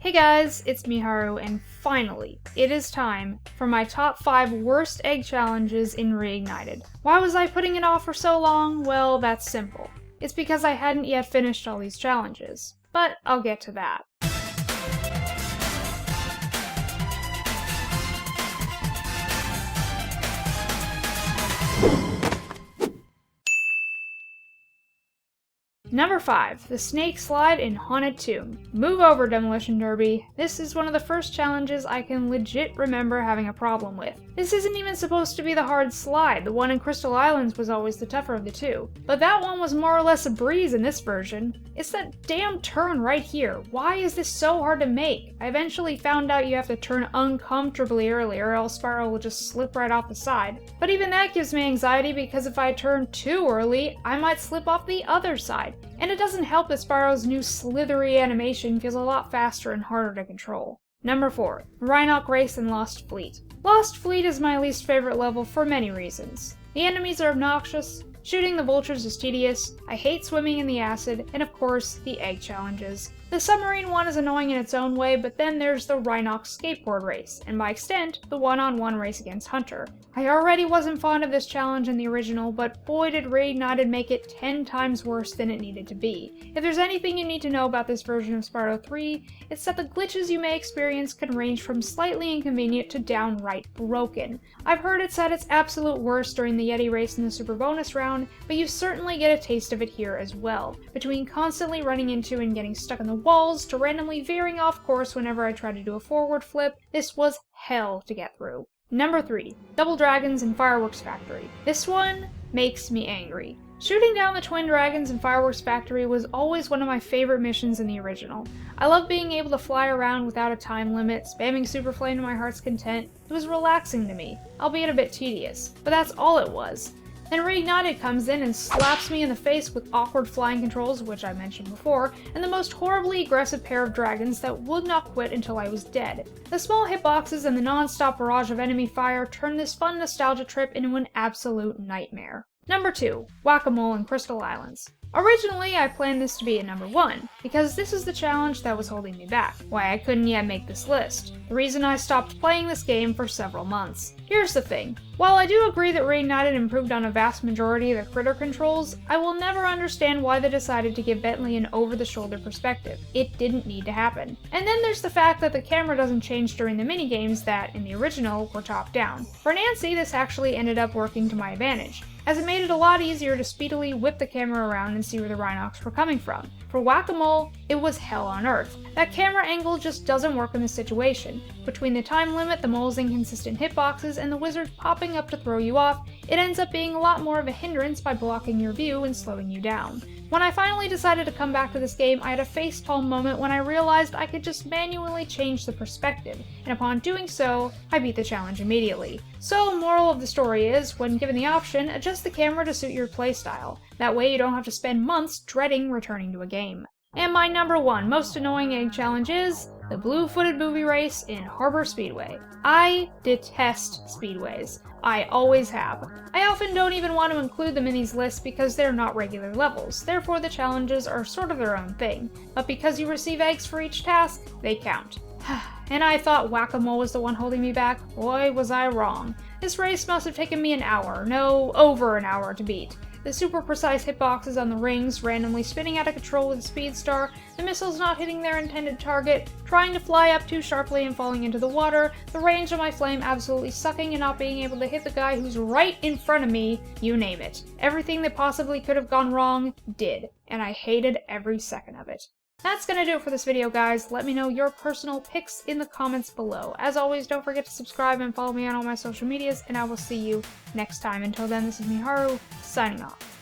Hey guys, it's Miharu, and finally, it is time for my top 5 worst egg challenges in Reignited. Why was I putting it off for so long? Well, that's simple. It's because I hadn't yet finished all these challenges. But I'll get to that. Number 5. The Snake Slide in Haunted Tomb. Move over, Demolition Derby. This is one of the first challenges I can legit remember having a problem with. This isn't even supposed to be the hard slide, the one in Crystal Islands was always the tougher of the two. But that one was more or less a breeze in this version. It's that damn turn right here. Why is this so hard to make? I eventually found out you have to turn uncomfortably early or else Spyro will just slip right off the side. But even that gives me anxiety because if I turn too early, I might slip off the other side. And it doesn't help that Spyro's new slithery animation feels a lot faster and harder to control. Number 4. Rhinoc Race in Lost Fleet. Lost Fleet is my least favorite level for many reasons. The enemies are obnoxious, shooting the vultures is tedious, I hate swimming in the acid, and of course, the egg challenges. The submarine one is annoying in its own way, but then there's the Rhinoc skateboard race, and by extent, the one-on-one race against Hunter. I already wasn't fond of this challenge in the original, but boy did Reignited make it 10 times worse than it needed to be. If there's anything you need to know about this version of Spyro 3, it's that the glitches you may experience can range from slightly inconvenient to downright broken. I've heard it's at its absolute worst during the Yeti race in the Super Bonus round, but you certainly get a taste of it here as well. Between constantly running into and getting stuck in the walls, to randomly veering off course whenever I tried to do a forward flip, this was hell to get through. Number 3. Double Dragons in Fireworks Factory. This one makes me angry. Shooting down the twin dragons in Fireworks Factory was always one of my favorite missions in the original. I love being able to fly around without a time limit, spamming Super Flame to my heart's content. It was relaxing to me, albeit a bit tedious, but that's all it was. Then Reignited comes in and slaps me in the face with awkward flying controls, which I mentioned before, and the most horribly aggressive pair of dragons that would not quit until I was dead. The small hitboxes and the non-stop barrage of enemy fire turned this fun nostalgia trip into an absolute nightmare. Number 2. Whack-A-Mole in Crystal Islands. Originally, I planned this to be at number 1, because this is the challenge that was holding me back, why I couldn't yet make this list. The reason I stopped playing this game for several months. Here's the thing. While I do agree that Reignited improved on a vast majority of the critter controls, I will never understand why they decided to give Bentley an over-the-shoulder perspective. It didn't need to happen. And then there's the fact that the camera doesn't change during the minigames that, in the original, were top-down. For Nancy, this actually ended up working to my advantage, as it made it a lot easier to speedily whip the camera around and see where the Rhinocs were coming from. For Whack-A-Mole, it was hell on earth. That camera angle just doesn't work in this situation. Between the time limit, the mole's inconsistent hitboxes, and the wizard popping up to throw you off, it ends up being a lot more of a hindrance by blocking your view and slowing you down. When I finally decided to come back to this game, I had a facepalm moment when I realized I could just manually change the perspective, and upon doing so, I beat the challenge immediately. So, moral of the story is, when given the option, adjust the camera to suit your playstyle. That way you don't have to spend months dreading returning to a game. And my number 1 most annoying egg challenge is the blue-footed booby race in Harbor Speedway. I detest speedways. I always have. I often don't even want to include them in these lists because they're not regular levels, therefore the challenges are sort of their own thing. But because you receive eggs for each task, they count. And I thought Whack-A-Mole was the one holding me back. Boy, was I wrong. This race must have taken me an hour, no, over an hour to beat. The super precise hitboxes on the rings, randomly spinning out of control with a speed star, the missiles not hitting their intended target, trying to fly up too sharply and falling into the water, the range of my flame absolutely sucking and not being able to hit the guy who's right in front of me, you name it. Everything that possibly could have gone wrong, did, and I hated every second of it. That's gonna do it for this video, guys. Let me know your personal picks in the comments below. As always, don't forget to subscribe and follow me on all my social medias, and I will see you next time. Until then, this is Miharu, signing off.